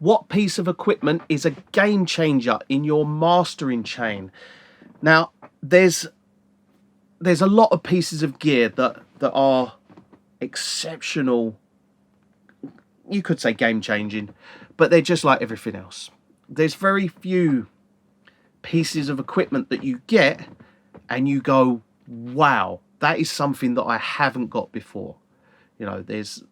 what piece of equipment is a game changer in your mastering chain? Now, there's a lot of pieces of gear that are exceptional. You could say game changing, but they're just like everything else. There's very few pieces of equipment that you get and you go, wow, that is something that I haven't got before. You know, there's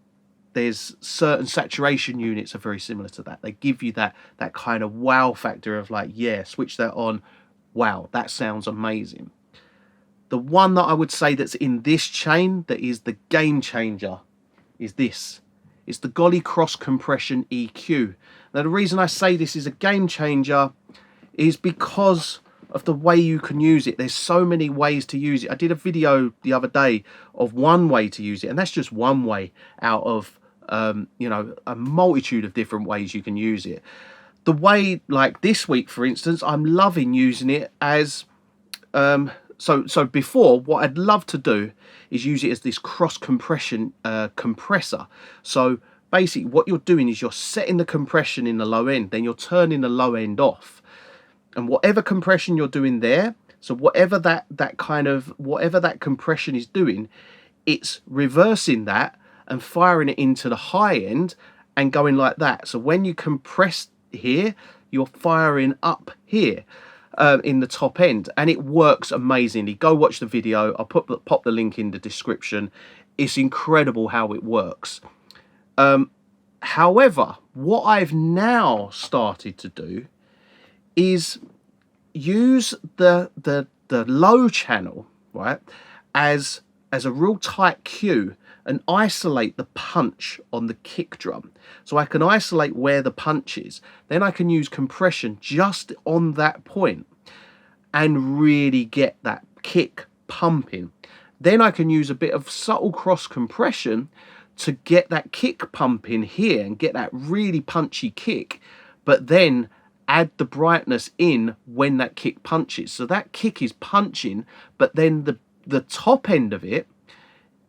certain saturation units are very similar to that. They give you that kind of wow factor of like, yeah, switch that on. Wow, that sounds amazing. The one that I would say that's in this chain that is the game changer is this. It's the Golly Cross Compression EQ. Now, the reason I say this is a game changer is because of the way you can use it. There's so many ways to use it. I did a video the other day of one way to use it, and that's just one way out of you know, a multitude of different ways you can use it. The way, like this week, for instance, I'm loving using it as so before, what I'd love to do is use it as this cross compression compressor. So basically what you're doing is you're setting the compression in the low end, then you're turning the low end off, and whatever compression you're doing there, so whatever that compression is doing, it's reversing that and firing it into the high end and going like that. So when you compress here, you're firing up here in the top end, and it works amazingly. Go watch the video. I'll pop the link in the description. It's incredible how it works. However, what I've now started to do is use the low channel, right, as a real tight cue, and isolate the punch on the kick drum. So I can isolate where the punch is. Then I can use compression just on that point and really get that kick pumping. Then I can use a bit of subtle cross compression to get that kick pumping here and get that really punchy kick, but then add the brightness in when that kick punches. So that kick is punching, but then the top end of it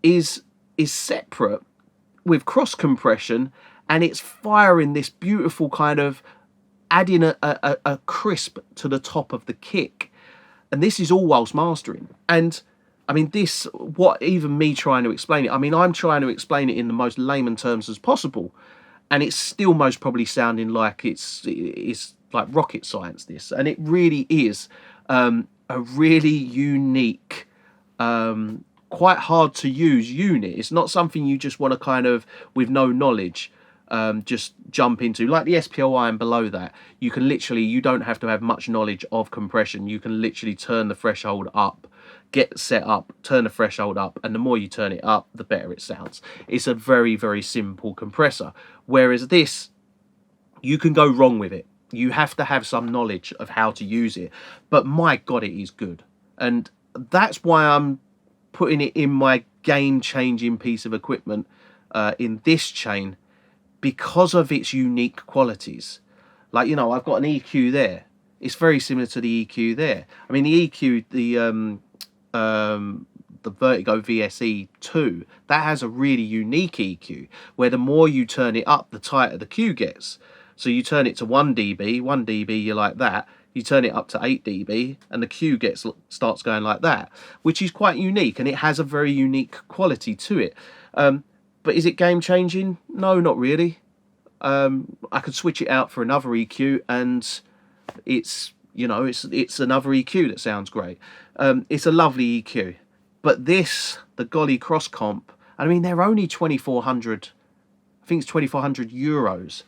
is separate with cross compression, and it's firing this beautiful kind of adding a crisp to the top of the kick. And this is all whilst mastering. And I mean, this, what even me trying to explain it, I mean, I'm trying to explain it in the most layman terms as possible, and it's still most probably sounding like it's like rocket science, this. And it really is a really unique, quite hard to use unit. It's not something you just want to kind of, with no knowledge, just jump into. Like the SPOI and below that, you can literally, you don't have to have much knowledge of compression. You can literally turn the threshold up, get set up, turn the threshold up, and the more you turn it up, the better it sounds. It's a very, very simple compressor. Whereas this, you can go wrong with it. You have to have some knowledge of how to use it. But my God, it is good. And that's why I'm putting it in my game-changing piece of equipment in this chain, because of its unique qualities. Like, you know, I've got an EQ there. It's very similar to the EQ there. I mean, the EQ, the Vertigo VSE 2, that has a really unique EQ, where the more you turn it up, the tighter the Q gets. So you turn it to 1 dB, you're like that. You turn it up to 8 dB, and the Q starts going like that, which is quite unique, and it has a very unique quality to it. But is it game changing? No, not really. I could switch it out for another EQ, and it's, you know, it's another EQ that sounds great. It's a lovely EQ. But this, the Golly Cross Comp, I mean, they're only 2,400. I think it's 2,400 euros,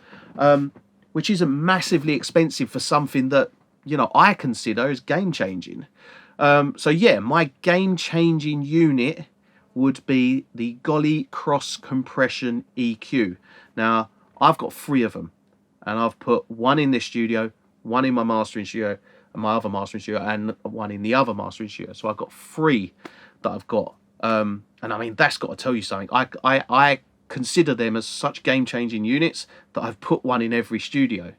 which isn't massively expensive for something that, you know, I consider as game changing. So yeah, my game changing unit would be the Golly Cross Compression EQ. Now, I've got 3 of them, and I've put one in this studio, one in my mastering studio, and my other mastering studio, and one in the other mastering studio. So I've got 3 that I've got. And I mean, that's got to tell you something. I consider them as such game-changing units that I've put one in every studio.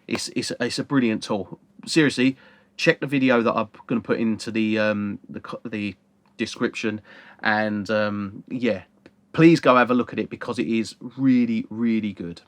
It's a brilliant tool. Seriously, check the video that I'm going to put into the description, and yeah, please go have a look at it, because it is really, really good.